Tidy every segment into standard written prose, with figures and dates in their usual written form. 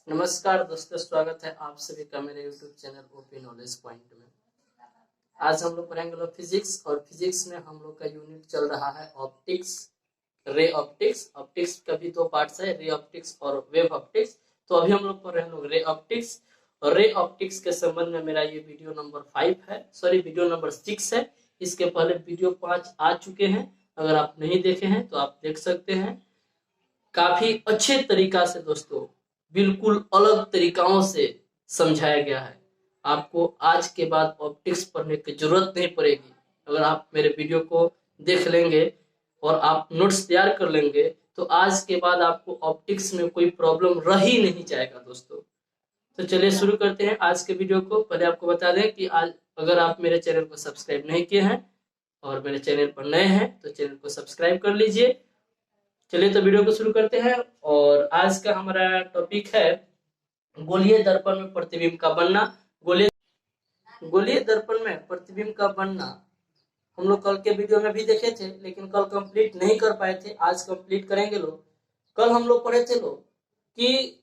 नमस्कार दोस्तों, स्वागत है आप सभी का मेरे YouTube channel OP knowledge point में। आज हम लोग पढ़ेंगे फिजिक्स, और फिजिक्स में हम लोग का यूनिट चल रहा है ऑप्टिक्स, रे ऑप्टिक्स। ऑप्टिक्स का भी दो पार्ट्स है, रे ऑप्टिक्स और वेव ऑप्टिक्स। तो अभी हम लोग पढ़ रहे हैं रे ऑप्टिक्स, और रे ऑप्टिक्स के संबंध में मेरा ये वीडियो नंबर 5 है, सॉरी वीडियो नंबर 6 है। इसके पहले वीडियो 5 आ चुके हैं, अगर आप नहीं देखे हैं तो आप देख सकते हैं। काफी अच्छे तरीका से दोस्तों, बिल्कुल अलग तरीकाओं से समझाया गया है। आपको आज के बाद ऑप्टिक्स पढ़ने की जरूरत नहीं पड़ेगी। अगर आप मेरे वीडियो को देख लेंगे और आप नोट्स तैयार कर लेंगे तो आज के बाद आपको ऑप्टिक्स में कोई प्रॉब्लम रह ही नहीं जाएगा दोस्तों। तो चलिए शुरू करते हैं आज के वीडियो को। पहले आपको बता दें कि आज अगर आप मेरे चैनल को सब्सक्राइब नहीं किए हैं और मेरे चैनल पर नए हैं तो चैनल को सब्सक्राइब कर लीजिए। चलिए तो वीडियो को शुरू करते हैं। और आज का हमारा टॉपिक है गोलीय दर्पण में प्रतिबिंब का बनना। गोलीय दर्पण में प्रतिबिंब का बनना हम लोग कल के वीडियो में भी देखे थे, लेकिन कल कंप्लीट नहीं कर पाए थे। आज कंप्लीट करेंगे लोग। कल हम लोग पढ़े थे लोग कि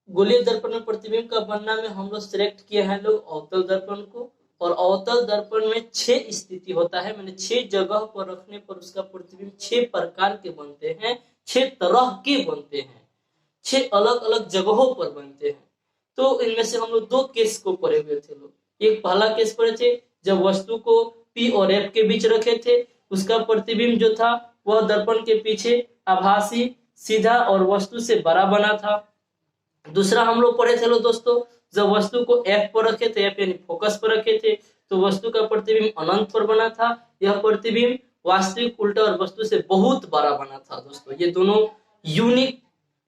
गोलीय दर्पण में प्रतिबिंब का बनना में हम लोग सिलेक्ट किए हैं लोग अवतल दर्पण को। और अवतल दर्पण में 6 स्थिति होता है, मैंने 6 जगह पर रखने पर उसका प्रतिबिंब 6 प्रकार के बनते हैं, 6 तरह के बनते हैं, 6 अलग अलग जगहों पर बनते हैं। तो इनमें से हम लोग 2 केस को पढ़े हुए थे लोग। एक पहला केस पढ़े थे जब वस्तु को P और F के बीच रखे थे, उसका प्रतिबिंब जो था वह दर्पण के पीछे आभासी, सीधा और वस्तु से बड़ा बना था। दूसरा हम लोग पढ़े थे दोस्तों, जब वस्तु को F पर रखे थे, F यानी फोकस पर रखे थे, तो वस्तु का प्रतिबिंब अनंत पर बना था। यह प्रतिबिंब वास्तविक, उल्टा और वस्तु से बहुत बड़ा बना था दोस्तों। ये दोनों यूनिक,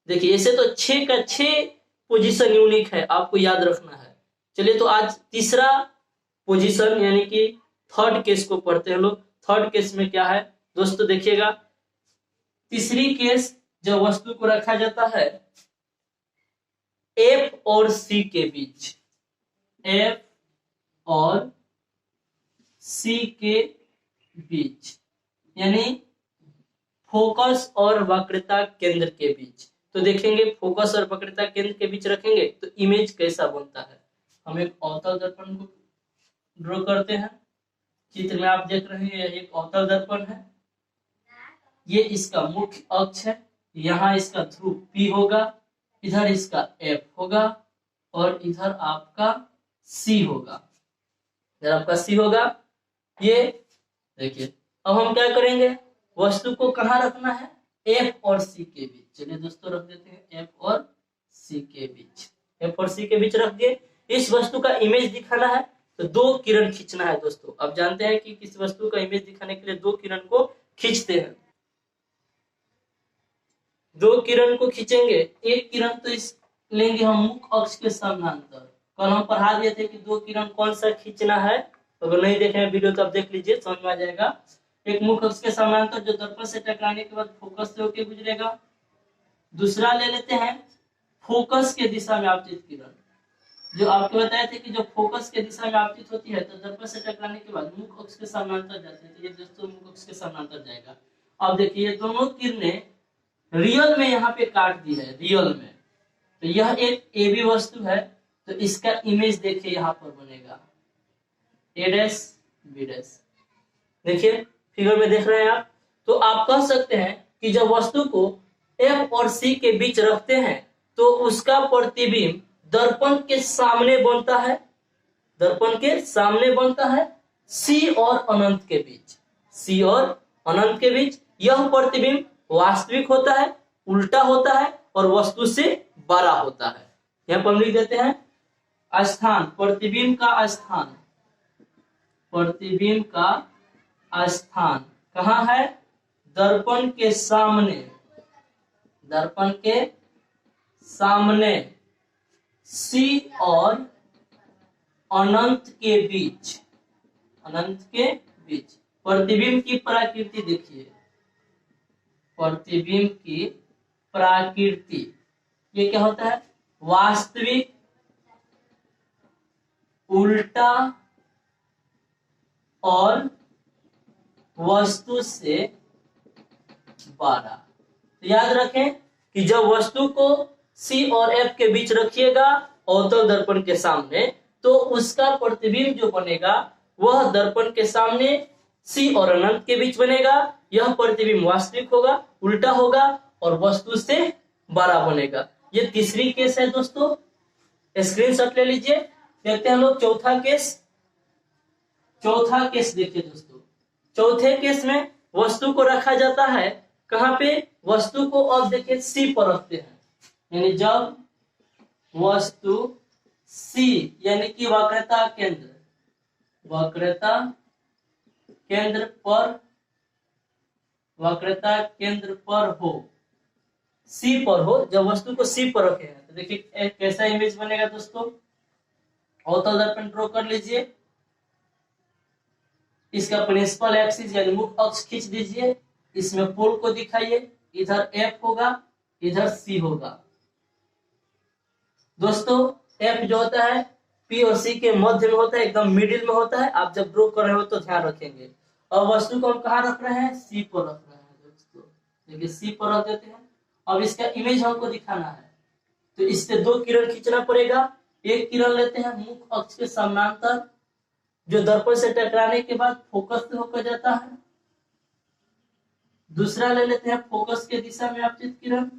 देखिए ऐसे तो 6 का 6 पोजीशन यूनिक है, आपको याद रखना है। चलिए तो आज तीसरा पोजीशन यानी कि थर्ड केस को पढ़ते हैं लोग। थर्ड केस में क्या है दोस्तों, देखिएगा। तीसरी केस जब वस्तु को रखा जाता है F और C के बीच, F और C के बीच, यानी फोकस और वक्रता केंद्र के बीच। तो देखेंगे फोकस और वक्रता केंद्र के बीच रखेंगे तो इमेज कैसा बनता है। हम एक अवतल दर्पण को ड्रॉ करते हैं। चित्र में आप देख रहे हैं एक अवतल दर्पण है, ये इसका मुख्य अक्ष है, यहाँ इसका ध्रुव P होगा, इधर इसका F होगा और इधर आपका C होगा, इधर आपका C होगा। ये देखिए, अब हम क्या करेंगे, वस्तु को कहाँ रखना है, F और C के बीच। चलिए दोस्तों रख देते हैं F और C के बीच। F और C के बीच रख दिए। इस वस्तु का इमेज दिखाना है तो 2 किरण खींचना है दोस्तों। अब जानते हैं कि किसी वस्तु का इमेज दिखाने के लिए 2 किरण को खींचते हैं। 2 किरण को खींचेंगे, एक किरण तो इस लेंगे हम मुख्य अक्ष के समानांतर। कल हम पढ़ा दिए थे कि 2 किरण कौन सा खींचना है, अगर नहीं देखे हैं वीडियो तो आप देख लीजिए, समझ में आ जाएगा। एक मुख्य अक्ष के समानांतर जो दर्पण से टकराने के बाद फोकस से होकर गुजरेगा। दूसरा ले लेते हैं फोकस के दिशा में आपतित किरण, जो आपको बताए थे कि जो फोकस के दिशा में आपतित होती है तो दर्पण से टकराने के बाद मुख्य अक्ष के समानांतर जाती है। तो ये दोस्तों मुख्य अक्ष के समानांतर जाएगा। अब देखिए ये दोनों किरणें रियल में यहाँ पे काट दी है, रियल में। तो यह एक AB वस्तु है, तो इसका इमेज देखिए यहाँ पर बनेगा A' B'। देखिए फिगर में देख रहे हैं आप। तो आप कह सकते हैं कि जब वस्तु को F और C के बीच रखते हैं तो उसका प्रतिबिंब दर्पण के सामने बनता है, दर्पण के सामने बनता है C और अनंत के बीच, C और अनंत के बीच। यह प्रतिबिंब वास्तविक होता है, उल्टा होता है और वस्तु से बड़ा होता है। यहाँ पर लिख देते हैं स्थान, प्रतिबिंब का स्थान, प्रतिबिंब का स्थान कहाँ है, दर्पण के सामने, दर्पण के सामने C और अनंत के बीच, अनंत के बीच। प्रतिबिंब की प्रकृति देखिए, प्रतिबिंब की प्रकृति ये क्या होता है, वास्तविक, उल्टा और वस्तु से बड़ा। तो याद रखें कि जब वस्तु को सी और एफ के बीच रखिएगा अवतल दर्पण के सामने, तो उसका प्रतिबिंब जो बनेगा वह दर्पण के सामने सी और अनंत के बीच बनेगा। यह प्रतिबिंब वास्तविक होगा, उल्टा होगा और वस्तु से बड़ा बनेगा। ये तीसरी केस है दोस्तों, स्क्रीनशॉट ले लीजिए। देखते हैं लोग चौथा केस। चौथा केस देखिए दोस्तों, चौथे केस में वस्तु को रखा जाता है कहां पे? वस्तु को अब देखिए सी पर रखते हैं, यानी जब वस्तु सी यानी कि वक्रता केंद्र, वक्रता केंद्र पर, वक्रता केंद्र पर हो, सी पर हो, जब वस्तु को सी पर रखे हैं तो देखिए एक कैसा इमेज बनेगा दोस्तों। अवतल दर्पण ड्रॉ कर लीजिए, इसका प्रिंसिपल एक्सिस यानी मुख्य अक्ष खींच दीजिए, इसमें पोल को दिखाइए, इधर एफ होगा, इधर सी होगा। दोस्तों एफ जो होता है पी और सी के मध्य में होता है, एकदम मिडिल में होता है। आप जब ड्रॉ कर रहे हो तो ध्यान रखेंगे। और वस्तु को हम कहाँ रख रहे हैं? सी पर रख रहे हैं दोस्तों। देखिए सी पर रख देते हैं। अब इसका इमेज हमको दिखाना है, तो इससे दो किरण खींचना पड़ेगा। एक किरण लेते हैं मुख्य अक्ष के समानांतर, जो दर्पण से टकराने के बाद फोकस से होकर जाता है। दूसरा ले लेते हैं फोकस के दिशा में आपतित किरण,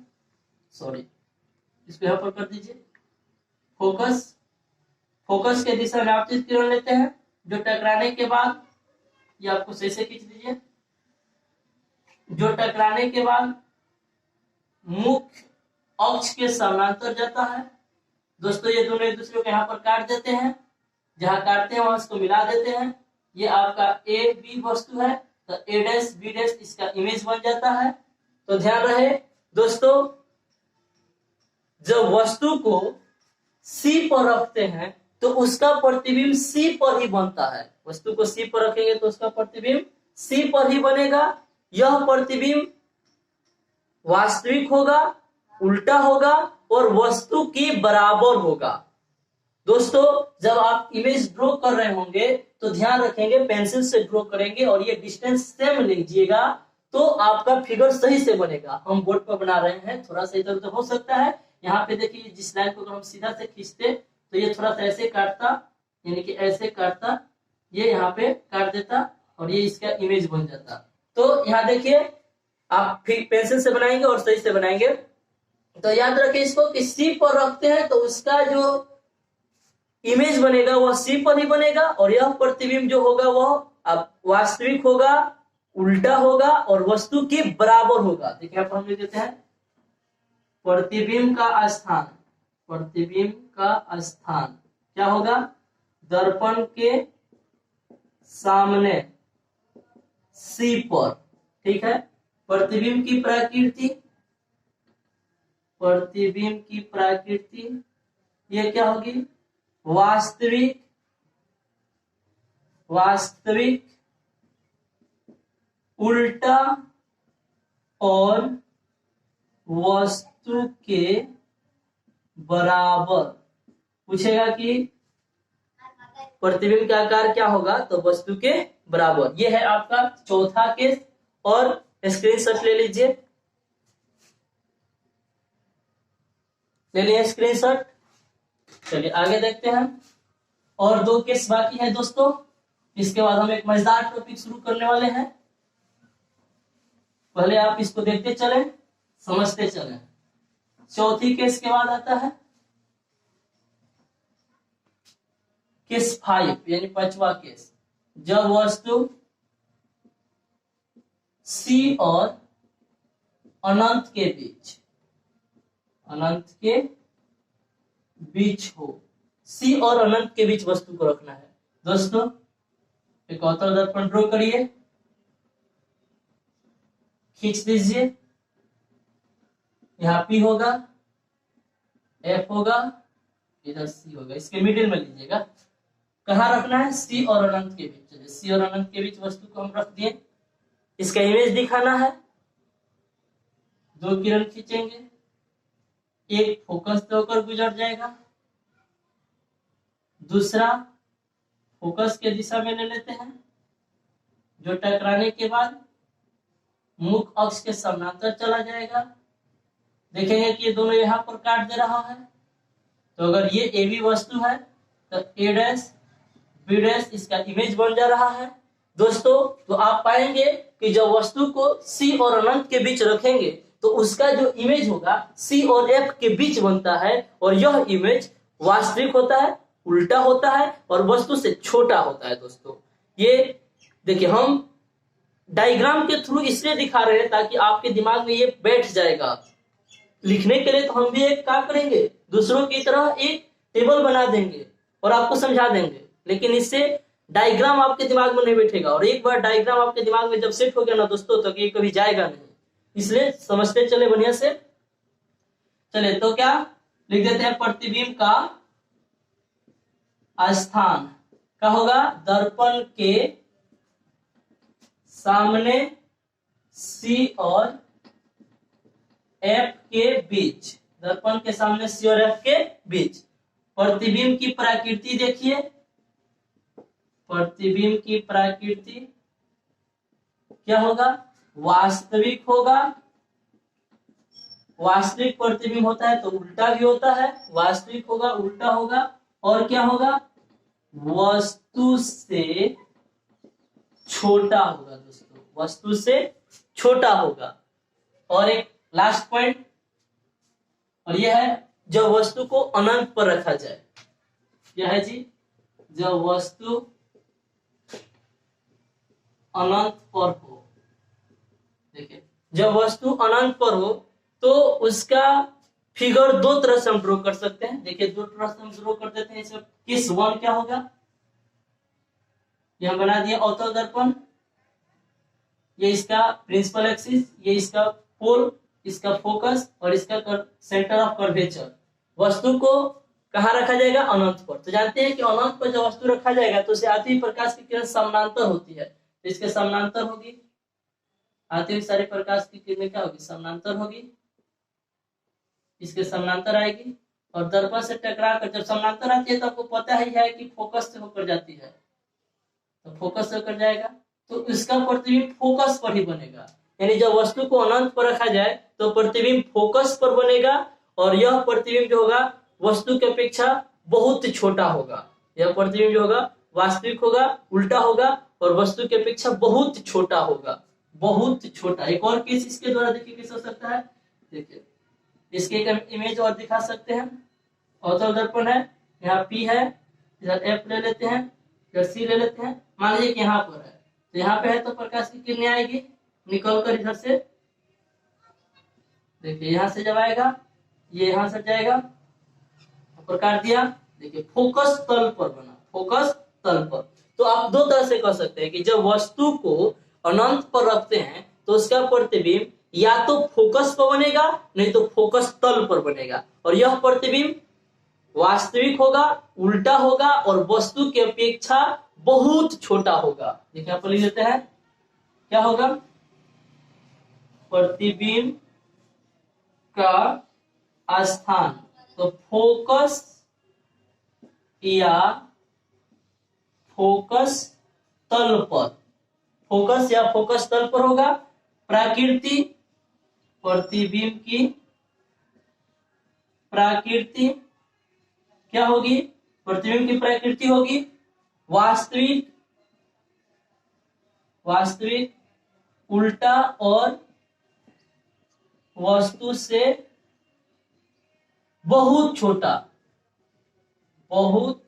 सॉरी इसको यहां पर कर दीजिए। फोकस, फोकस के दिशा में आपतित किरण लेते हैं, जो टकराने के बाद, ये आपको सही से खींच दीजिए, जो टकराने के बाद मुख्य अक्ष के समानांतर जाता है। दोस्तों ये दोनों एक दूसरे को यहाँ पर काट देते हैं, जहां काटते हैं वहां इसको मिला देते हैं। ये आपका ए बी वस्तु है, तो ए डैश बी डैश इसका इमेज बन जाता है। तो ध्यान रहे दोस्तों, जब वस्तु को सी पर रखते हैं तो उसका प्रतिबिंब सी पर ही बनता है। वस्तु को सी पर रखेंगे तो उसका प्रतिबिंब सी पर ही बनेगा। यह प्रतिबिंब वास्तविक होगा, उल्टा होगा और वस्तु के बराबर होगा। दोस्तों जब आप इमेज ड्रॉ कर रहे होंगे तो ध्यान रखेंगे पेंसिल से ड्रॉ करेंगे और ये डिस्टेंस सेम लीजिएगा, तो आपका फिगर सही से बनेगा। हम बोर्ड पर बना रहे हैं, थोड़ा सा इधर उधर हो सकता है। यहाँ पे देखिए जिस लाइन को हम सीधा से खींचते तो ये थोड़ा सा ऐसे काटता, यानी कि ऐसे काटता, ये यहाँ पे काट देता और ये इसका इमेज बन जाता। तो यहाँ देखिए आप फिर पेंसिल से बनाएंगे और सही से बनाएंगे। तो याद रखिए इसको कि सी पर रखते हैं तो उसका जो इमेज बनेगा वह सी पर ही बनेगा, और यह प्रतिबिंब जो होगा वह वास्तविक होगा, उल्टा होगा और वस्तु के बराबर होगा। देखिए आप हम लिख देते हैं प्रतिबिंब का स्थान, प्रतिबिंब का स्थान क्या होगा? दर्पण के सामने सी पर, ठीक है। प्रतिबिंब की प्रकृति, प्रतिबिंब की प्रकृति ये क्या होगी? वास्तविक, वास्तविक, उल्टा और वस्तु के बराबर। पूछेगा कि प्रतिबिंब का आकार क्या होगा, तो वस्तु के बराबर। ये है आपका चौथा केस, और स्क्रीनशॉट ले लीजिए, ले लिया स्क्रीनशॉट। चलिए आगे देखते हैं, और दो केस बाकी है दोस्तों। इसके बाद हम एक मजेदार टॉपिक शुरू करने वाले हैं। पहले आप इसको देखते चले, समझते चले। चौथी केस के बाद आता है केस 5 यानी पांचवा केस, जब वस्तु सी और अनंत के बीच, अनंत के बीच हो। सी और अनंत के बीच वस्तु को रखना है। दोस्तों एक अवतल दर्पण ड्रॉ करिए, खींच दीजिए। यहाँ पी होगा, एफ होगा, इधर सी होगा, इसके मिडिल में लीजिएगा। कहाँ रखना है? सी और अनंत के बीच। चलिए सी और अनंत के बीच वस्तु को हम रख दिए। इसका इमेज दिखाना है, दो किरण खींचेंगे, एक फोकस से होकर गुजर जाएगा, दूसरा फोकस के दिशा में ले लेते हैं, जो टकराने के बाद मुख्य अक्ष के समानांतर चला जाएगा। देखेंगे कि ये दोनों यहाँ पर काट दे रहा है। तो अगर ये ए बी वस्तु है तो ए डैश बी डैश इसका इमेज बन जा रहा है दोस्तों। तो आप पाएंगे कि जब वस्तु को सी और अनंत के बीच रखेंगे तो उसका जो इमेज होगा सी और एफ के बीच बनता है, और यह इमेज वास्तविक होता है, उल्टा होता है और वस्तु से छोटा होता है दोस्तों। ये देखिए हम डायग्राम के थ्रू इसलिए दिखा रहे हैं ताकि आपके दिमाग में ये बैठ जाएगा। लिखने के लिए तो हम भी एक काम करेंगे, दूसरों की तरह एक टेबल बना देंगे और आपको समझा देंगे, लेकिन इससे डायग्राम आपके दिमाग में नहीं बैठेगा। और एक बार डायग्राम आपके दिमाग में जब सेट हो गया ना दोस्तों तो ये कभी जाएगा नहीं। इसलिए समझते चले बढ़िया से। चले तो क्या लिख देते हैं, प्रतिबिंब का स्थान क्या होगा, दर्पण के सामने सी और एफ के बीच, दर्पण के सामने सी और एफ के बीच। प्रतिबिंब की प्रकृति देखिए, प्रतिबिंब की प्रकृति क्या होगा, वास्तविक होगा। वास्तविक प्रतिबिंब होता है तो उल्टा भी होता है, वास्तविक होगा, उल्टा होगा, और क्या होगा, वस्तु से छोटा होगा दोस्तों, वस्तु से छोटा होगा। और एक लास्ट पॉइंट, और यह है जब वस्तु को अनंत पर रखा जाए। यह है जी, जब वस्तु अनंत पर हो। देखिए जब वस्तु अनंत पर हो तो उसका फिगर दो तरह से हम ड्रॉ कर सकते हैं। देखिए दो तरह से हम ड्रॉ कर देते हैं। इसमें केस वन क्या होगा, यह बना दिया अवतल दर्पण, ये इसका प्रिंसिपल एक्सिस, ये इसका पोल, इसका फोकस और इसका सेंटर ऑफ कर्वेचर। वस्तु को कहाँ रखा जाएगा, अनंत पर। तो जानते हैं कि अनंत पर जब वस्तु रखा जाएगा तो उसे आती हुई प्रकाश की किरण समानांतर होती है, तो इसके समानांतर होगी। आती हुई सारे प्रकाश की किरणें क्या होगी, समानांतर होगी, इसके समानांतर आएगी। और दर्पण से टकरा कर जब समानांतर आती है तो आपको पता ही है कि फोकस से होकर जाती है, तो फोकस से होकर जाएगा तो इसका प्रतिबिंब फोकस पर ही बनेगा। यानी जब वस्तु को अनंत पर रखा जाए तो प्रतिबिंब फोकस पर बनेगा, और यह प्रतिबिंब जो होगा वस्तु की अपेक्षा बहुत छोटा होगा। यह प्रतिबिंब जो होगा वास्तविक होगा, उल्टा होगा और वस्तु की अपेक्षा बहुत छोटा होगा, बहुत छोटा। एक और केस इसके द्वारा देखिए कैसे हो सकता है। देखिए इसके एक इमेज और दिखा सकते हैं। अवतल दर्पण है, यहाँ पी है, इधर एफ ले लेते हैं, इधर सी ले लेते हैं। मान लीजिए कि यहाँ पर है, तो यहाँ पे है तो प्रकाश की किरणें आएगी निकल कर इधर से। देखिए यहाँ से जब आएगा ये यहाँ से जाएगा, प्रकार दिया। देखिए फोकस तल पर बना, फोकस तल पर। तो आप दो तरह से कह सकते हैं कि जब वस्तु को अनंत पर रखते हैं तो उसका प्रतिबिंब या तो फोकस पर बनेगा, नहीं तो फोकस तल पर बनेगा, और यह प्रतिबिंब वास्तविक होगा, उल्टा होगा और वस्तु की अपेक्षा बहुत छोटा होगा। देखिए आप लिख देते हैं क्या होगा, प्रतिबिंब का स्थान, तो फोकस या फोकस तल पर, फोकस या फोकस तल पर होगा। प्रकृति, प्रतिबिंब की प्रकृति क्या होगी, प्रतिबिंब की प्रकृति होगी वास्तविक, वास्तविक, उल्टा और वस्तु से बहुत छोटा, बहुत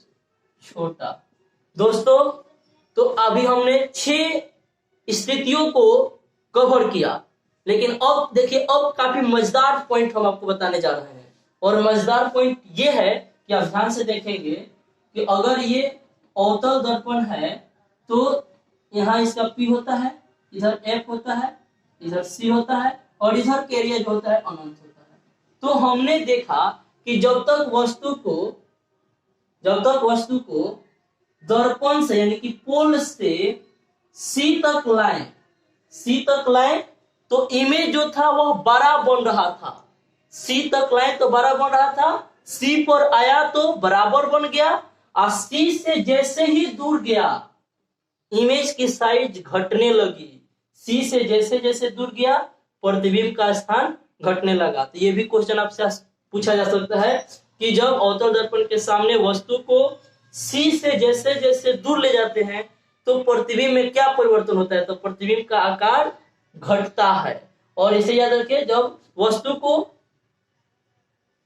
छोटा। दोस्तों तो अभी हमने 6 स्थितियों को कवर किया, लेकिन अब देखिए अब काफी मजेदार पॉइंट हम आपको बताने जा रहे हैं। और मजेदार पॉइंट ये है कि आप ध्यान से देखेंगे कि अगर ये अवतल दर्पण है तो यहाँ इसका P होता है, इधर F होता है, इधर C होता है और इधर का एरिया जो होता है अनंत होता है। तो हमने देखा कि जब तक वस्तु को दर्पण से यानी कि पोल से C तक लाए तो इमेज जो था वह बड़ा बन रहा था। C तक लाए तो बड़ा बन रहा था, C पर आया तो बराबर बन गया, और C से जैसे ही दूर गया इमेज की साइज घटने लगी। C से जैसे जैसे दूर गया प्रतिबिंब का स्थान घटने लगा। तो ये भी क्वेश्चन आपसे पूछा जा सकता है कि जब अवतल दर्पण के सामने वस्तु को सी से जैसे जैसे दूर ले जाते हैं तो प्रतिबिंब में क्या परिवर्तन होता है, तो प्रतिबिंब का आकार घटता है। और इसे याद रखिए, जब वस्तु को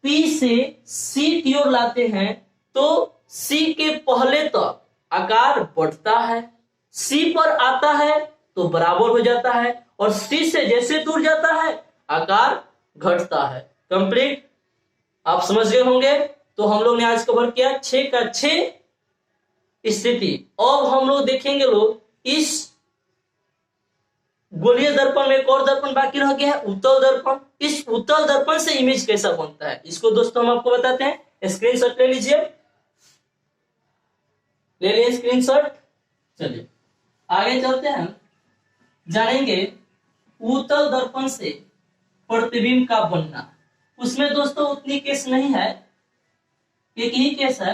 P से C की ओर लाते हैं तो C के पहले तक आकार बढ़ता है, C पर आता है तो बराबर हो जाता है, और C से जैसे दूर जाता है आकार घटता है। कंप्लीट, आप समझ गए होंगे। तो हम लोग ने आज कवर किया 6 का 6 स्थिति। अब हम लोग देखेंगे लोग इस गोलीय दर्पण में एक और दर्पण बाकी रह गया है, उत्तल दर्पण। इस उत्तल दर्पण से इमेज कैसा बनता है इसको दोस्तों हम आपको बताते हैं। स्क्रीनशॉट ले लीजिए, ले लिए स्क्रीनशॉट। चलिए आगे चलते हैं, जानेंगे उत्तल दर्पण से प्रतिबिंब का बनना। उसमें दोस्तों उतनी केस नहीं है, एक ही केस है,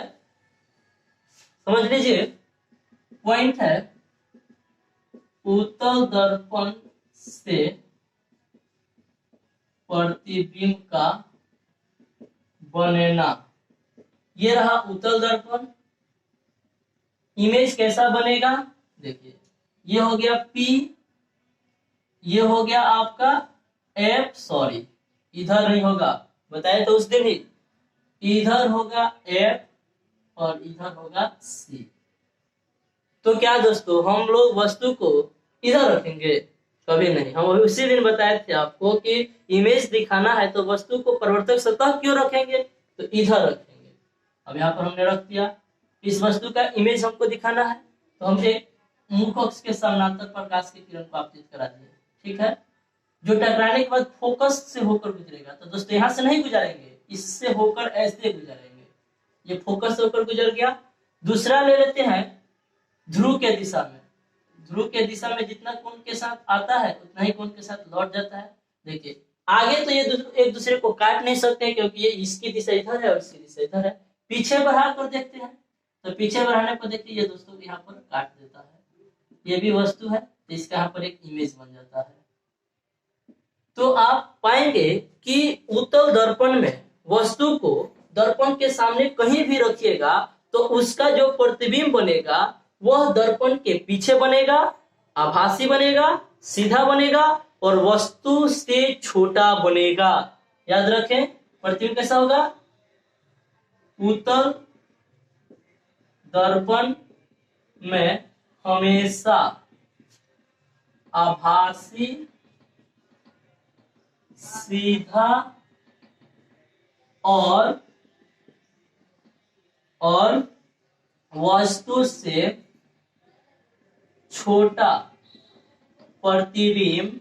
समझ लीजिए। पॉइंट है उत्तल दर्पण से प्रतिबिंब का बनना। ये रहा उत्तल दर्पण। इमेज कैसा बनेगा, देखिए ये हो गया P, ये हो गया आपका F, सॉरी इधर नहीं होगा, बताए तो उस दिन ही, इधर होगा F और इधर होगा C। तो क्या दोस्तों हम लोग वस्तु को इधर रखेंगे, कभी नहीं। हम उसी दिन बताए थे आपको कि इमेज दिखाना है तो वस्तु को परिवर्तक सतह क्यों रखेंगे, तो इधर रखेंगे। अब यहाँ पर हमने रख दिया। इस वस्तु का इमेज हमको दिखाना है तो हम एक मुख अक्ष के समानांतर प्रकाश की किरण को आपतित करा दिए, ठीक है। जो टकराने के बाद फोकस से होकर गुजरेगा, तो दोस्तों यहाँ से नहीं गुजरेंगे, इससे होकर ऐसे गुजरेंगे। ये फोकस से होकर गुजर गया। दूसरा ले लेते हैं ध्रुव के दिशा में। ध्रुव के दिशा में जितना कोण के साथ आता है उतना ही कोण के साथ लौट जाता है। देखिए आगे तो ये एक दूसरे को काट नहीं सकते क्योंकि ये इसकी दिशा इधर है और इसकी दिशा इधर है। पीछे बढ़ा कर देखते हैं तो पीछे बढ़ाने पर देखिए ये दोस्तों यहाँ पर काट देता है। ये भी वस्तु है तो इसका यहाँ पर एक इमेज बन जाता है। तो आप पाएंगे कि उत्तल दर्पण में वस्तु को दर्पण के सामने कहीं भी रखिएगा तो उसका जो प्रतिबिंब बनेगा वह दर्पण के पीछे बनेगा, आभासी बनेगा, सीधा बनेगा और वस्तु से छोटा बनेगा। याद रखें प्रतिबिंब कैसा होगा, उत्तल दर्पण में हमेशा आभासी, सीधा और वस्तु से छोटा प्रतिबिंब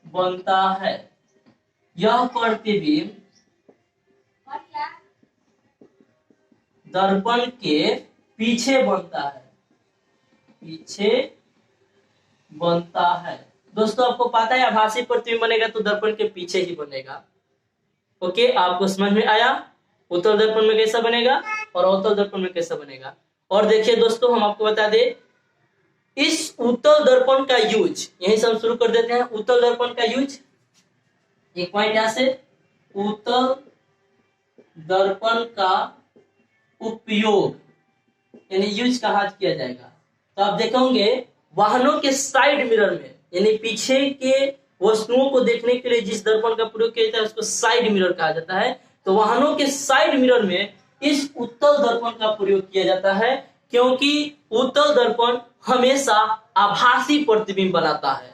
बनता है। यह प्रतिबिंब दर्पण के पीछे बनता है, पीछे बनता है। दोस्तों आपको पता है आभासी प्रतिबिंब बनेगा तो दर्पण के पीछे ही बनेगा। ओके, आपको समझ में आया उत्तल दर्पण में कैसा बनेगा और अवतल दर्पण में कैसा बनेगा। और देखिए दोस्तों हम आपको बता दें इस उत्तल दर्पण का यूज, यहीं से हम शुरू कर देते हैं। उत्तल दर्पण का यूज, एक पॉइंट यहां से, उत्तल दर्पण का उपयोग यानी यूज कहाँ किया जाएगा, तो आप देखेंगे वाहनों के साइड मिरर में, यानी पीछे के वस्तुओं को देखने के लिए जिस दर्पण का प्रयोग किया जाता है उसको साइड मिरर कहा जाता है। तो वाहनों के साइड मिरर में इस उत्तल दर्पण का प्रयोग किया जाता है क्योंकि उत्तल दर्पण हमेशा आभासी प्रतिबिंब बनाता है।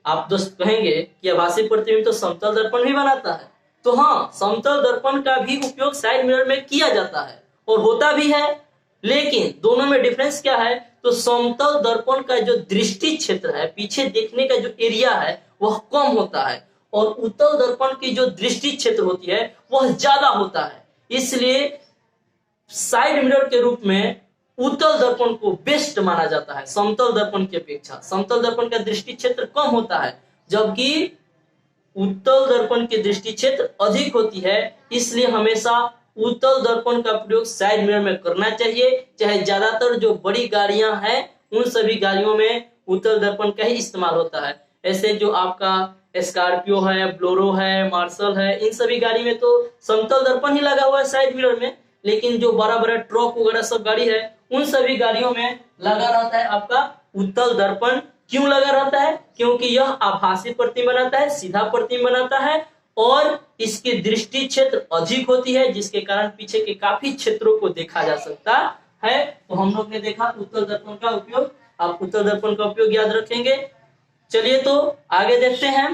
आप दोस्त कहेंगे कि आभासी प्रतिबिंब तो समतल दर्पण भी बनाता है, तो हाँ समतल दर्पण का भी उपयोग साइड मिरर में किया जाता है और होता भी है, लेकिन दोनों में डिफरेंस क्या है, तो समतल दर्पण का जो दृष्टि क्षेत्र है, पीछे देखने का जो एरिया है वह कम होता है और उत्तल दर्पण की जो दृष्टि क्षेत्र होती है वह ज्यादा होता है। इसलिए साइड मिरर के रूप में उत्तल दर्पण को बेस्ट माना जाता है समतल दर्पण की अपेक्षा। समतल दर्पण का दृष्टि क्षेत्र कम होता है जबकि उत्तल दर्पण की दृष्टि क्षेत्र अधिक होती है। इसलिए हमेशा उत्तल दर्पण का प्रयोग साइड मिरर में करना चाहिए। चाहे ज्यादातर जो बड़ी गाड़ियां हैं उन सभी गाड़ियों में उत्तल दर्पण का ही इस्तेमाल होता है। ऐसे जो आपका स्कॉर्पियो है, ब्लोरो है, मार्शल है, इन सभी गाड़ी में तो समतल दर्पण ही लगा हुआ है साइड मिरर में, लेकिन जो बड़ा बड़ा ट्रक वगैरह सब गाड़ी है उन सभी गाड़ियों में लगा रहता है आपका उत्तल दर्पण। क्यों लगा रहता है? क्योंकि यह आभासी प्रतिबिंब बनाता है, सीधा प्रतिबिंब बनाता है और इसकी दृष्टि क्षेत्र अधिक होती है, जिसके कारण पीछे के काफी क्षेत्रों को देखा जा सकता है। तो हम लोग ने देखा उत्तल दर्पण का उपयोग, आप उत्तल दर्पण का उपयोग याद रखेंगे। चलिए तो आगे देखते हैं,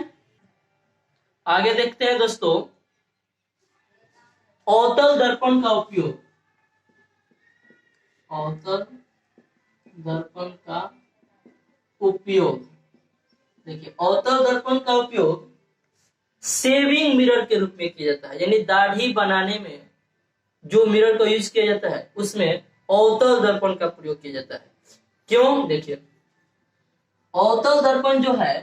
आगे देखते हैं दोस्तों अवतल दर्पण का उपयोग। अवतल दर्पण का उपयोग, देखिए अवतल दर्पण का उपयोग शेविंग मिरर के रूप में किया जाता है, यानी दाढ़ी बनाने में जो मिरर को यूज किया जाता है उसमें अवतल दर्पण का प्रयोग किया जाता है। क्यों? देखिए अवतल दर्पण जो है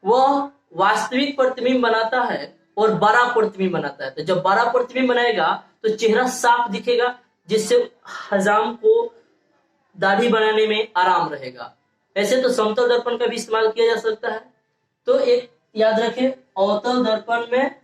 वह वास्तविक प्रतिबिंब बनाता है और बड़ा प्रतिबिंब बनाता है। तो जब बड़ा प्रतिबिंब बनाएगा तो चेहरा साफ दिखेगा, जिससे हजाम को दाढ़ी बनाने में आराम रहेगा। ऐसे तो समतल दर्पण का भी इस्तेमाल किया जा सकता है। तो एक याद रखें, अवतल दर्पण में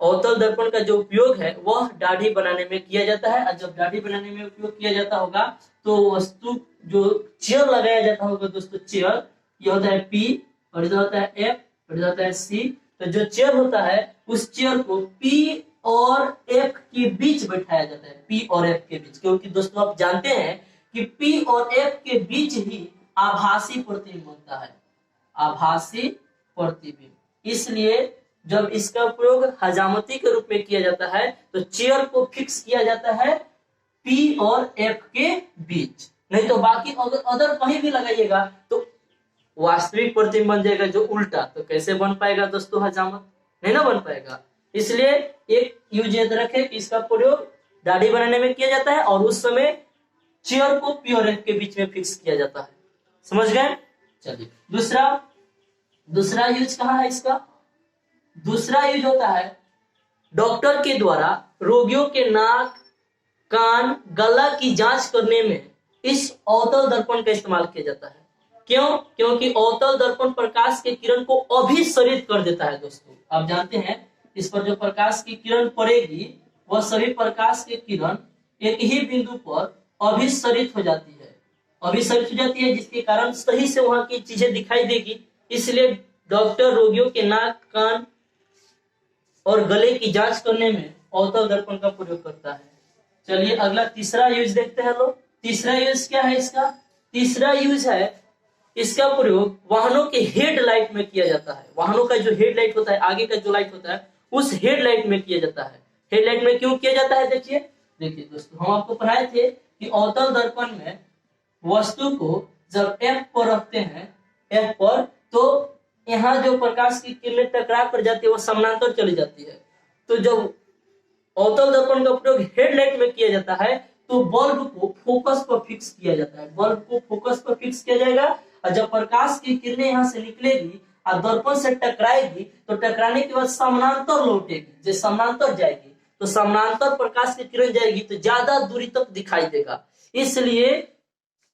अवतल दर्पण का जो उपयोग है वह दाढ़ी बनाने में किया जाता है। और जब दाढ़ी बनाने में उपयोग किया जाता होगा तो वस्तु जो चेयर लगाया जाता होगा दोस्तों, चेयर यह होता है पी और इधर होता है एफ और इधर होता है सी। तो जो चेयर होता है उस चेयर को पी और एफ के बीच बैठाया जाता है, पी और एफ के बीच, क्योंकि दोस्तों आप जानते हैं कि पी और एफ के बीच ही आभासी प्रतिबिंब बनता है, आभासी प्रतिबिंब। इसलिए जब इसका प्रयोग हजामती के रूप में किया जाता है तो चेयर को फिक्स किया जाता है पी और एफ के बीच, नहीं तो बाकी अदर कहीं भी लगाइएगा तो वास्तविक प्रतिबिंब बन जाएगा जो उल्टा। तो कैसे बन पाएगा दोस्तों हजामत? नहीं ना बन पाएगा। इसलिए एक यूज याद रखें कि इसका प्रयोग दाढ़ी बनाने में किया जाता है और उस समय चेयर को पी और एफ के बीच में फिक्स किया जाता है। समझ गए? चलिए दूसरा यूज कहाँ है इसका? दूसरा यूज होता है डॉक्टर के द्वारा रोगियों के नाक, कान, गला की जांच करने में इस अवतल दर्पण का इस्तेमाल किया जाता है। क्यों? क्योंकि अवतल दर्पण प्रकाश के किरण को अभिसरित कर देता है। दोस्तों आप जानते हैं इस पर जो प्रकाश की किरण पड़ेगी वह सभी प्रकाश की किरण एक ही बिंदु पर अभिसरित हो जाती है, जिसके कारण सही से वहां की चीजें दिखाई देगी। इसलिए डॉक्टर रोगियों के नाक, कान और गले की जांच करने में अवतल दर्पण का प्रयोग करता है। चलिए अगला तीसरा यूज देखते हैं लोग। तीसरा यूज क्या है इसका? तीसरा यूज है इसका प्रयोग वाहनों के हेडलाइट में किया जाता है। वाहनों का जो हेडलाइट होता है, आगे का जो लाइट होता है, उस हेडलाइट में किया जाता है। हेडलाइट में क्यों किया जाता है? देखिए दोस्तों, हम आपको पढ़ाए थे कि अवतल दर्पण में वस्तु को जब एफ पर रखते हैं, एफ पर, तो यहाँ जो प्रकाश की किरणें टकरा कर जाती है वो समानांतर चली जाती है। तो जब अवतल दर्पण का प्रयोग हेडलाइट में किया जाता है तो बल्ब को फोकस पर फिक्स किया जाता है, बल्ब को फोकस पर फिक्स किया जाएगा और जब प्रकाश की किरणें यहाँ से निकलेगी और दर्पण से टकराएगी तो टकराने के बाद समानांतर लौटेगी। जब समानांतर जाएगी तो समानांतर प्रकाश की किरण जाएगी तो ज्यादा दूरी तक दिखाई देगा। इसलिए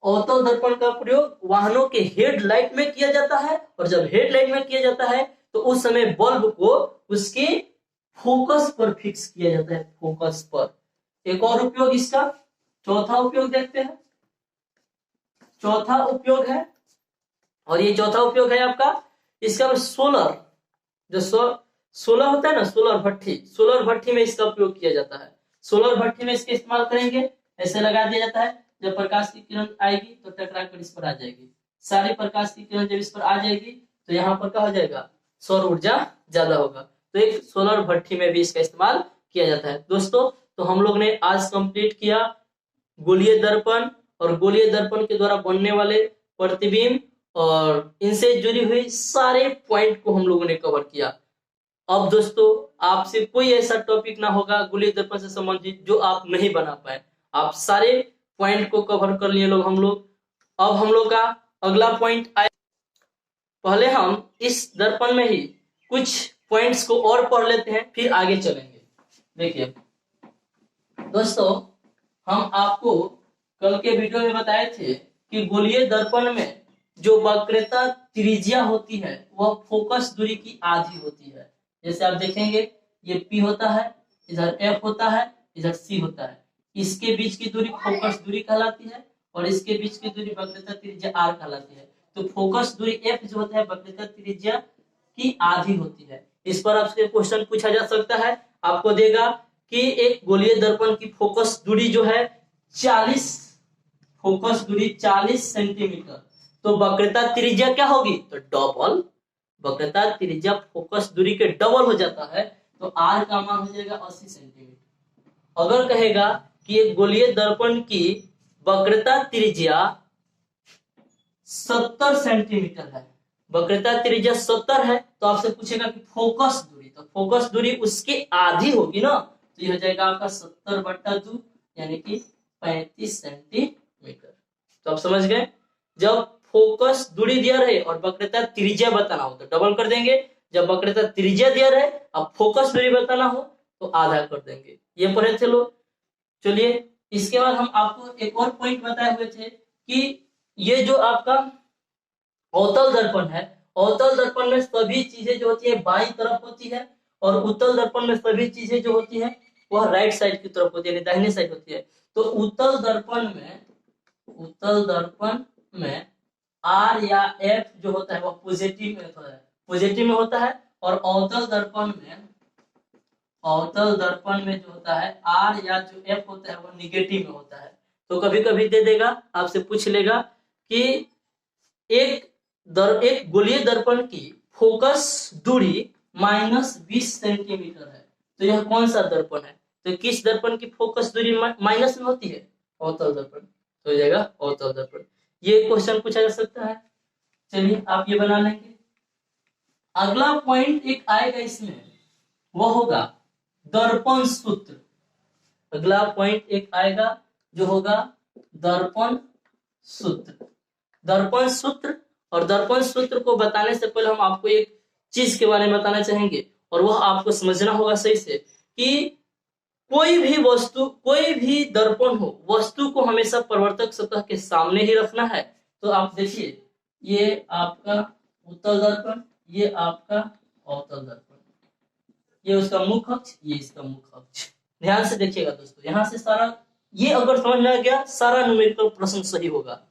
अवतल दर्पण का प्रयोग वाहनों के हेडलाइट में किया जाता है और जब हेडलाइट में किया जाता है तो उस समय बल्ब को उसके फोकस पर फिक्स किया जाता है, फोकस पर। एक और उपयोग इसका, चौथा उपयोग देखते हैं। चौथा उपयोग है, और ये चौथा उपयोग है आपका इसका सोलर, जो सोलर होता है ना, सोलर भट्ठी में इसका उपयोग किया जाता है। सोलर भट्ठी में इसका इस्तेमाल करेंगे, ऐसे लगा दिया जाता है, जब प्रकाश की किरण आएगी तो टकरा कर इस पर आ जाएगी। सारी प्रकाश की किरण जब इस पर आ जाएगी तो यहाँ पर क्या हो जाएगा? सौर ऊर्जा ज्यादा होगा। तो एक सोलर भट्ठी में भी इसका इस्तेमाल किया जाता है। दोस्तों तो हम लोग ने आज कंप्लीट किया गोलीय दर्पण और गोलीय दर्पण के द्वारा बनने वाले प्रतिबिंब और इनसे जुड़ी हुई सारे पॉइंट को हम लोगों ने कवर किया। अब दोस्तों आपसे कोई ऐसा टॉपिक ना होगा गोलीय दर्पण से संबंधित जो आप नहीं बना पाए। आप सारे पॉइंट को कवर कर लिए हम लोग। अब हम लोग का अगला पॉइंट आए, पहले हम इस दर्पण में ही कुछ पॉइंट्स को और पढ़ लेते हैं, फिर आगे चलेंगे। देखिए दोस्तों, हम आपको कल के वीडियो में बताए थे कि गोलीय दर्पण में जो वक्रता त्रिज्या होती है वह फोकस दूरी की आधी होती है। जैसे आप देखेंगे ये P होता है, इधर F होता है, इधर C होता है। इसके बीच की दूरी फोकस दूरी कहलाती है और इसके बीच की दूरी वक्रता त्रिज्या R कहलाती है। तो फोकस दूरी F जो होता है वक्रता त्रिज्या की आधी होती है। इस पर आपसे क्वेश्चन पूछा जा सकता है, आपको देगा कि एक गोलीय दर्पण की फोकस दूरी जो है 40 फोकस दूरी 40 सेंटीमीटर, तो वक्रता त्रिज्या क्या होगी, तो डबल। वक्रता त्रिज्या फोकस दूरी के डबल हो जाता है तो आर का मान हो जाएगा 80 सेंटीमीटर। अगर कहेगा कि एक गोलीय दर्पण की वक्रता त्रिज्या 70 सेंटीमीटर है, वक्रता त्रिज्या 70 है, तो आपसे पूछेगा कि फोकस दूरी, तो फोकस दूरी उसकी आधी होगी ना, तो यह हो जाएगा आपका 70/2 यानी कि 35 सेंटीमीटर। तो आप समझ गए, जब फोकस दूरी दिया रहे और वक्रता त्रिज्या बताना हो तो डबल कर देंगे, जब वक्रता त्रिज्या दिया रहे अब फोकस दूरी बताना हो तो आधा कर देंगे। ये पढ़े थे लोग। चलिए इसके बाद हम आपको एक और पॉइंट बताए हुए थे कि ये जो आपका अवतल दर्पण है, अवतल दर्पण में सभी चीजें जो होती है बाईं तरफ होती है और उत्तल दर्पण में सभी चीजें जो होती है वह राइट साइड की तरफ होती है, दाहिने साइड होती है। तो उत्तल दर्पण में आर या एफ जो होता है वह पॉजिटिव में होता है और अवतल दर्पण में जो होता है आर या जो एफ होता है वो निगेटिव में होता है। तो कभी कभी दे देगा, आपसे पूछ लेगा कि एक गोलीय दर्पण की फोकस दूरी -20 सेंटीमीटर है, तो यह कौन सा दर्पण है, तो किस दर्पण की फोकस दूरी माइनस में होती है, अवतल दर्पण, तो हो जाएगा अवतल दर्पण। ये क्वेश्चन पूछा जा सकता है। चलिए आप ये बना लेंगे। अगला पॉइंट एक आएगा इसमें, वह होगा दर्पण सूत्र। अगला पॉइंट एक आएगा जो होगा दर्पण सूत्र। दर्पण सूत्र, और दर्पण सूत्र को बताने से पहले हम आपको एक चीज के बारे में बताना चाहेंगे और वह आपको समझना होगा सही से कि कोई भी वस्तु, कोई भी दर्पण हो, वस्तु को हमेशा परावर्तक सतह के सामने ही रखना है। तो आप देखिए ये आपका उत्तल दर्पण, ये आपका अवतल दर्पण, ये उसका मुख्य अक्ष, ये इसका मुख्य अक्ष। ध्यान से देखिएगा दोस्तों, यहाँ से सारा ये अगर समझ में आ गया सारा न्यूमेरिकल प्रश्न सही होगा।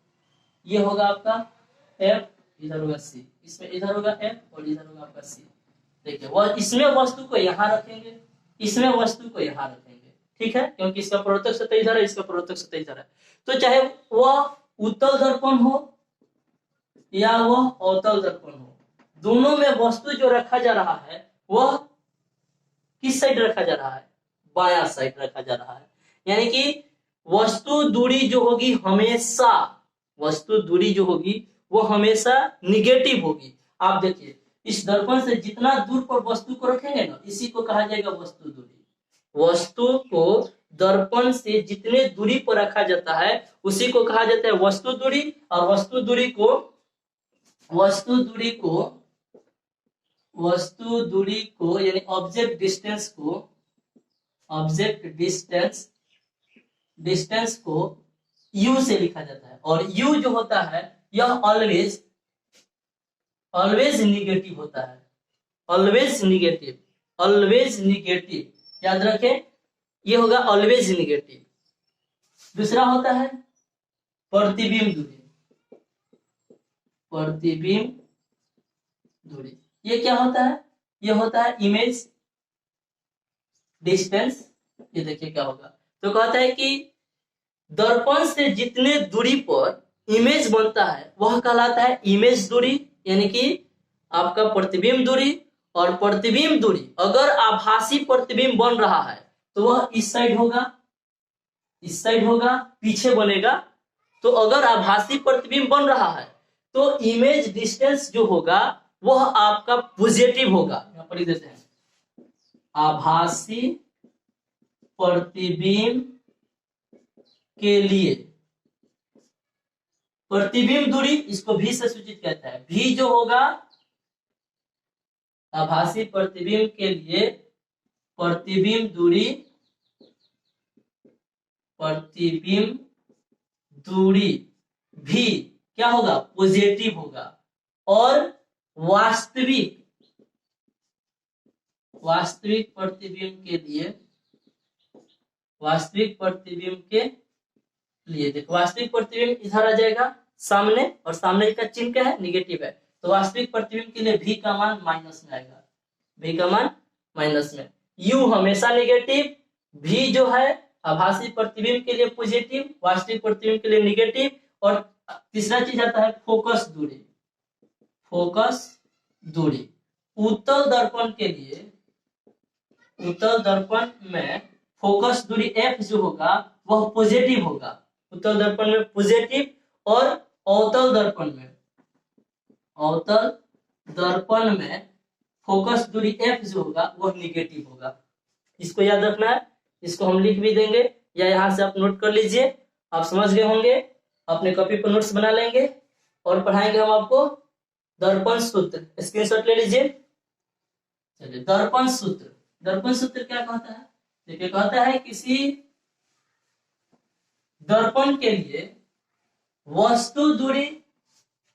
ये होगा आपका F, इधर होगा C, इसमें इधर होगा F और इधर होगा आपका C। देखिए वह इसमें वस्तु को यहाँ रखेंगे, इसमें वस्तु को यहाँ रखेंगे, ठीक है, क्योंकि इसका प्रवर्तक सतह इधर है, इसका प्रवर्तक सतह इधर है। तो चाहे वह उत्तल दर्पण हो या वह अवतल दर्पण हो, दोनों में वस्तु जो रखा जा रहा है वह किस साइड रखा जा रहा है, बायां साइड रखा जा रहा है। यानी कि वस्तु दूरी जो होगी हमेशा, वस्तु दूरी जो होगी वो हमेशा निगेटिव होगी। आप देखिए इस दर्पण से जितना दूर पर वस्तु को रखेंगे ना, इसी को कहा जाएगा वस्तु दूरी। वस्तु को दर्पण से जितने दूरी पर रखा जाता है उसी को कहा जाता है वस्तु दूरी। और वस्तु दूरी को यानी ऑब्जेक्ट डिस्टेंस को u से लिखा जाता है और u जो होता है यह ऑलवेज निगेटिव होता है, ऑलवेज निगेटिव, याद रखें ये होगा ऑलवेज निगेटिव। दूसरा होता है प्रतिबिंब दूरी, ये क्या होता है, ये होता है इमेज डिस्टेंस। ये देखिए क्या होगा, तो कहता है कि दर्पण से जितने दूरी पर इमेज बनता है वह कहलाता है इमेज दूरी, यानी कि आपका प्रतिबिंब दूरी। और प्रतिबिंब दूरी अगर आभासी प्रतिबिंब बन रहा है तो वह इस साइड होगा, पीछे बनेगा। तो अगर आभासी प्रतिबिंब बन रहा है तो इमेज डिस्टेंस जो होगा वह आपका पॉजिटिव होगा। यहां पर देते हैं आभासी प्रतिबिंब के लिए प्रतिबिंब दूरी, इसको भी से सूचित कहता है। भी जो होगा आभासी प्रतिबिंब के लिए प्रतिबिंब दूरी भी क्या होगा, पॉजिटिव होगा। और वास्तविक प्रतिबिंब के लिए, देखो वास्तविक प्रतिबिंब इधर आ जाएगा सामने, और सामने का चिन्ह क्या है, निगेटिव है, तो वास्तविक प्रतिबिंब के लिए v का मान माइनस में आएगा, v का मान माइनस में। u हमेशा नेगेटिव, v जो है आभासी प्रतिबिंब के लिए पॉजिटिव, वास्तविक प्रतिबिंब के लिए नेगेटिव। और तीसरा चीज आता है फोकस दूरी, उत्तल दर्पण के लिए, उत्तल दर्पण में फोकस दूरी f जो होगा वह पॉजिटिव होगा, उत्तल दर्पण में पॉजिटिव। और अवतल दर्पण में फोकस दूरी f जो होगा वह निगेटिव होगा। इसको याद रखना है, इसको हम लिख भी देंगे या यहाँ से आप नोट कर लीजिए, आप समझ गए होंगे, अपने कॉपी पर नोट्स बना लेंगे और पढ़ाएंगे हम आपको दर्पण सूत्र, स्क्रीनशॉट ले लीजिए। चलिए दर्पण सूत्र क्या कहता है, देखिए कहता है किसी दर्पण के लिए वस्तु दूरी,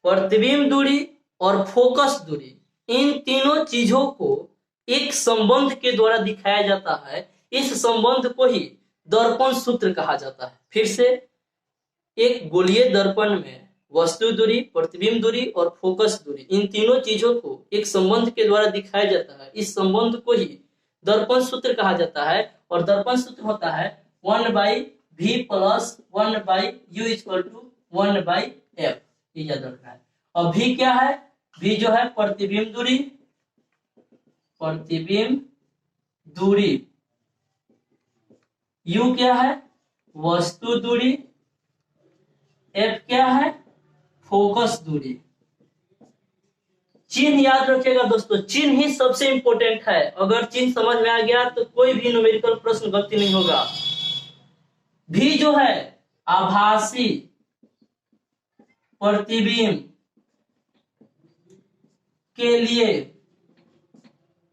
प्रतिबिंब दूरी और फोकस दूरी, इन तीनों चीजों को एक संबंध के द्वारा दिखाया जाता है, इस संबंध को ही दर्पण सूत्र कहा जाता है। फिर से, एक गोलीय दर्पण में वस्तु दूरी, प्रतिबिंब दूरी और फोकस दूरी, इन तीनों चीजों को एक संबंध के द्वारा दिखाया जाता है, इस संबंध को ही दर्पण सूत्र कहा जाता है। और दर्पण सूत्र होता है 1/v plus 1/u equal to 1/f, ये याद रखना है। और v क्या है, v जो है प्रतिबिंब दूरी, u क्या है वस्तु दूरी, f क्या है फोकस दूरी। चिन्ह याद रखिएगा दोस्तों, चिन्ह ही सबसे इंपॉर्टेंट है, अगर चिन्ह समझ में आ गया तो कोई भी न्यूमेरिकल प्रश्न गलती नहीं होगा। v जो है आभासी प्रतिबिंब के लिए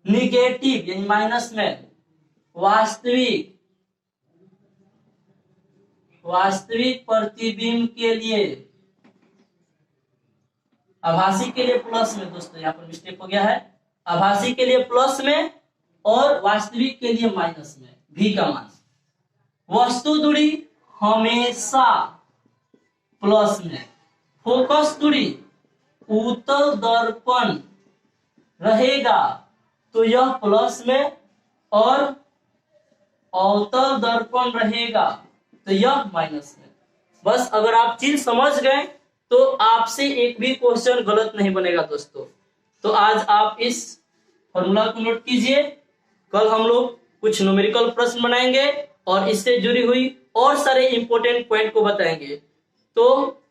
निगेटिव यानी माइनस में, वास्तविक प्रतिबिंब के लिए, आभासी के लिए प्लस में, दोस्तों यहाँ पर मिस्टेक हो गया है, आभासी के लिए प्लस में और वास्तविक के लिए माइनस में, v का मान। वस्तु दूरी हमेशा प्लस में, फोकस दूरी उत्तल दर्पण रहेगा तो यह प्लस में, और अवतल दर्पण रहेगा तो यह माइनस में। बस अगर आप चीज समझ गए तो आपसे एक भी क्वेश्चन गलत नहीं बनेगा दोस्तों। तो आज आप इस फॉर्मूला को नोट कीजिए, कल हम लोग कुछ न्यूमेरिकल प्रश्न बनाएंगे और इससे जुड़ी हुई और सारे इंपॉर्टेंट पॉइंट को बताएंगे। तो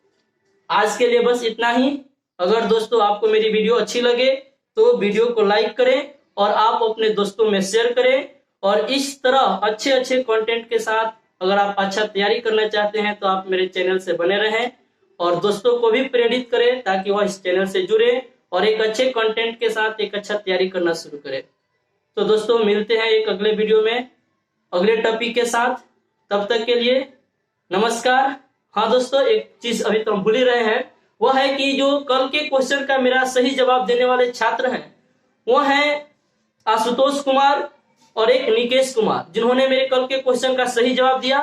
आज के लिए बस इतना ही। अगर दोस्तों आपको मेरी वीडियो अच्छी लगे तो वीडियो को लाइक करें और आप अपने दोस्तों में शेयर करें। और इस तरह अच्छे अच्छे कंटेंट के साथ अगर आप अच्छा तैयारी करना चाहते हैं तो आप मेरे चैनल से बने रहें और दोस्तों को भी प्रेरित करें ताकि वह इस चैनल से जुड़े और एक अच्छे कंटेंट के साथ एक अच्छा तैयारी करना शुरू करें। तो दोस्तों मिलते हैं एक अगले वीडियो में अगले टॉपिक के साथ, तब तक के लिए नमस्कार। हाँ दोस्तों, एक चीज अभी तो हम भूल ही रहे हैं, वह है कि जो कल के क्वेश्चन का मेरा सही जवाब देने वाले छात्र हैं वह है आशुतोष कुमार और एक निकेश कुमार, जिन्होंने मेरे कल के क्वेश्चन का सही जवाब दिया।